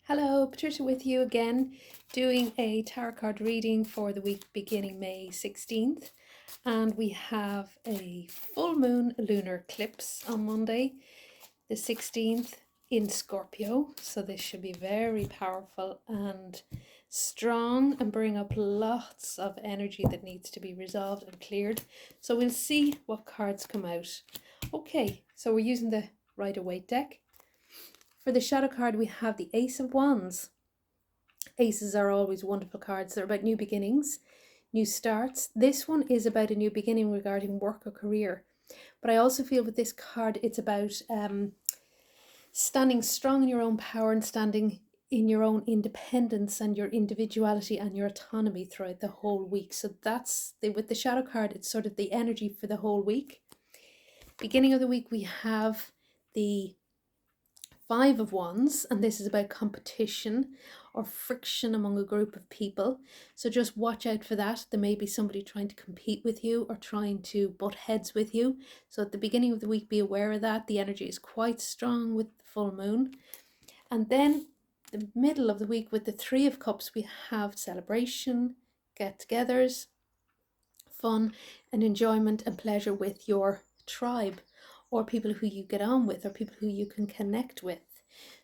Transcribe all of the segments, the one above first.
Hello, Patricia with you again, doing a tarot card reading for the week beginning May 16th. And we have a full moon lunar eclipse on Monday, the 16th in Scorpio. So this should be very powerful and strong and bring up lots of energy that needs to be resolved and cleared. So we'll see what cards come out. Okay, so we're using the Rider-Waite deck. For the shadow card, we have the Ace of Wands. Aces are always wonderful cards. They're about new beginnings, new starts. This one is about a new beginning regarding work or career. But I also feel with this card, it's about standing strong in your own power and standing in your own independence and your individuality and your autonomy throughout the whole week. So that's with the shadow card, it's sort of the energy for the whole week. Beginning of the week, we have the Five of Wands, and this is about competition or friction among a group of people. So just watch out for that. There may be somebody trying to compete with you or trying to butt heads with you. So at the beginning of the week, be aware of that. The energy is quite strong with the full moon. And then the middle of the week with the Three of Cups, we have celebration, get-togethers, fun and enjoyment and pleasure with your tribe, or people who you get on with, or people who you can connect with.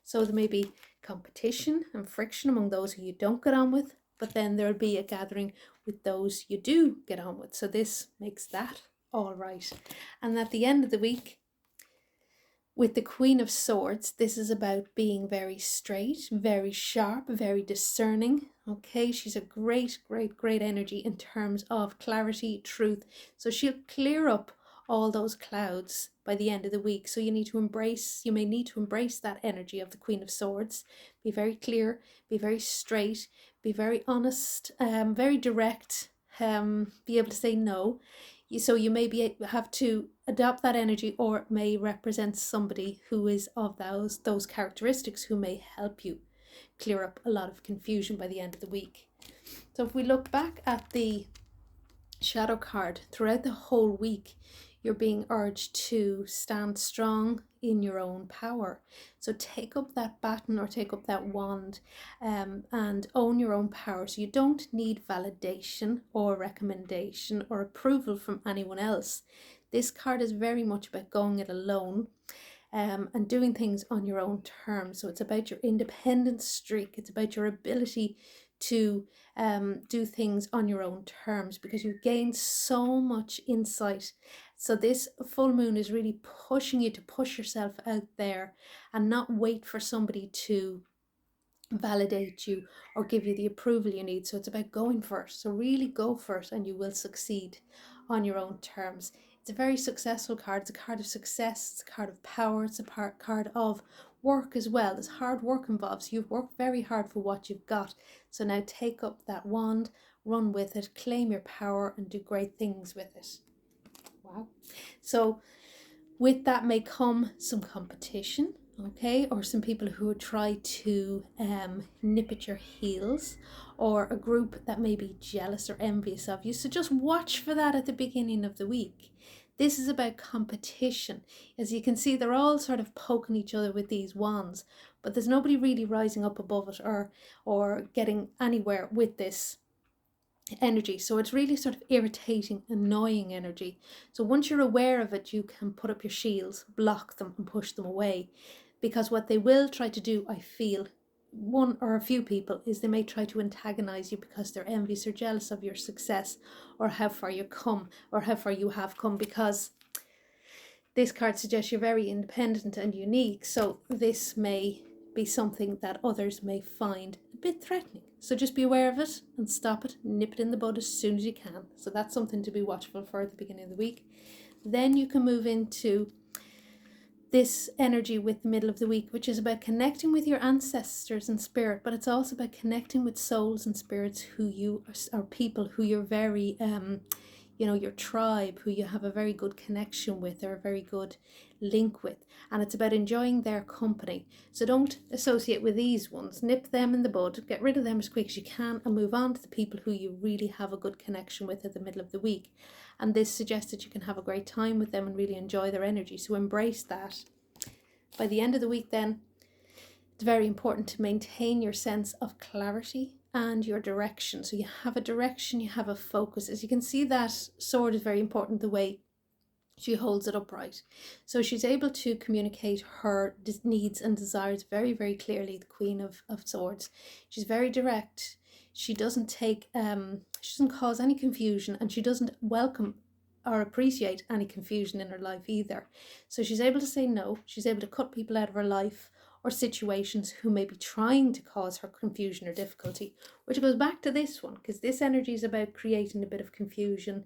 So there may be competition and friction among those who you don't get on with, but then there'll be a gathering with those you do get on with. So this makes that all right. And at the end of the week, with the Queen of Swords, this is about being very straight, very sharp, very discerning. Okay, she's a great energy in terms of clarity, truth. So she'll clear up all those clouds by the end of the week. So you may need to embrace that energy of the Queen of Swords. Be very clear, be very straight, be very honest, very direct, be able to say no. So you may have to adopt that energy, or it may represent somebody who is of those characteristics who may help you clear up a lot of confusion by the end of the week. So if we look back at the shadow card, throughout the whole week, you're being urged to stand strong in your own power. So take up that baton or take up that wand and own your own power. So you don't need validation or recommendation or approval from anyone else. This card is very much about going it alone and doing things on your own terms. So it's about your independent streak. It's about your ability to do things on your own terms, because you gain so much insight. So this full moon is really pushing you to push yourself out there and not wait for somebody to validate you or give you the approval you need. So it's about going first. So really go first and you will succeed on your own terms. It's a very successful card. It's a card of success. It's a card of power. It's a card of work as well. There's hard work involved. So you've worked very hard for what you've got. So now take up that wand, run with it, claim your power and do great things with it. Wow. So with that may come some competition, okay, or some people who try to nip at your heels, or a group that may be jealous or envious of you. So just watch for that at the beginning of the week. This is about competition. As you can see, they're all sort of poking each other with these wands, but there's nobody really rising up above it or getting anywhere with this energy. So it's really sort of irritating, annoying energy. So once you're aware of it, you can put up your shields, block them and push them away, because what they will try to do, I feel, one or a few people, is they may try to antagonize you because they're envious or jealous of your success or how far you come or how far you have come, because this card suggests you're very independent and unique. So this may be something that others may find a bit threatening. So just be aware of it and stop it, nip it in the bud as soon as you can. So that's something to be watchful for at the beginning of the week. Then you can move into this energy with the middle of the week, which is about connecting with your ancestors and spirit, but it's also about connecting with souls and spirits who you are, people who you're very your tribe, who you have a very good connection with or a very good link with, and it's about enjoying their company. So don't associate with these ones, nip them in the bud, get rid of them as quick as you can and move on to the people who you really have a good connection with at the middle of the week. And this suggests that you can have a great time with them and really enjoy their energy, so embrace that. By the end of the week then, It's very important to maintain your sense of clarity and your direction. So you have a direction, you have a focus. As you can see, that sword is very important, the way she holds it upright. So she's able to communicate her needs and desires very, very clearly, the Queen of Swords. She's very direct. She doesn't she doesn't cause any confusion, and she doesn't welcome or appreciate any confusion in her life either. So she's able to say no. She's able to cut people out of her life or situations who may be trying to cause her confusion or difficulty, which goes back to this one, because this energy is about creating a bit of confusion,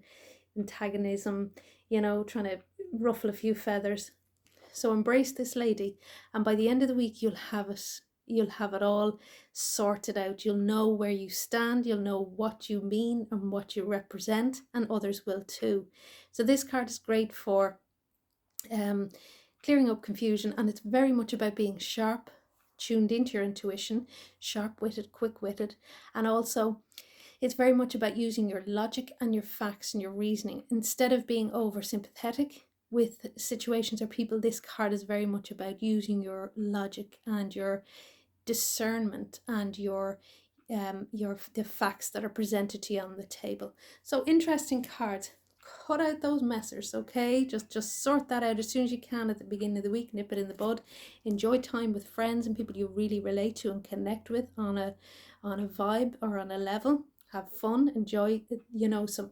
antagonism, you know, trying to ruffle a few feathers. So embrace this lady, and by the end of the week you'll have it all sorted out. You'll know where you stand, you'll know what you mean and what you represent, and others will too. So this card is great for clearing up confusion, and it's very much about being sharp, tuned into your intuition, sharp-witted, quick-witted, and also it's very much about using your logic and your facts and your reasoning instead of being over sympathetic with situations or people. This card is very much about using your logic and your discernment and the facts that are presented to you on the table. So interesting cards. Cut out those messers, okay? Just sort that out as soon as you can at the beginning of the week. Nip it in the bud. Enjoy time with friends and people you really relate to and connect with on a vibe or on a level. Have fun, enjoy, you know, some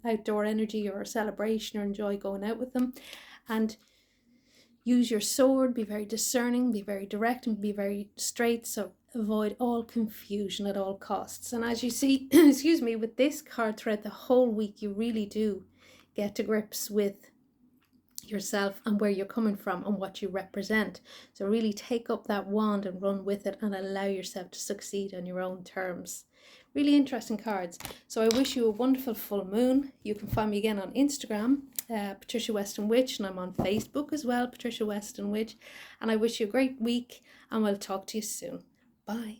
outdoor energy or a celebration, or enjoy going out with them. And use your sword, be very discerning, be very direct, and be very straight. So avoid all confusion at all costs. And as you see, excuse me, with this card throughout the whole week, you really do get to grips with yourself and where you're coming from and what you represent. So really take up that wand and run with it and allow yourself to succeed on your own terms. Really interesting cards. So I wish you a wonderful full moon. You can find me again on Instagram, Patricia Weston Witch, and I'm on Facebook as well, Patricia Weston Witch. And I wish you a great week, and we'll talk to you soon. Bye.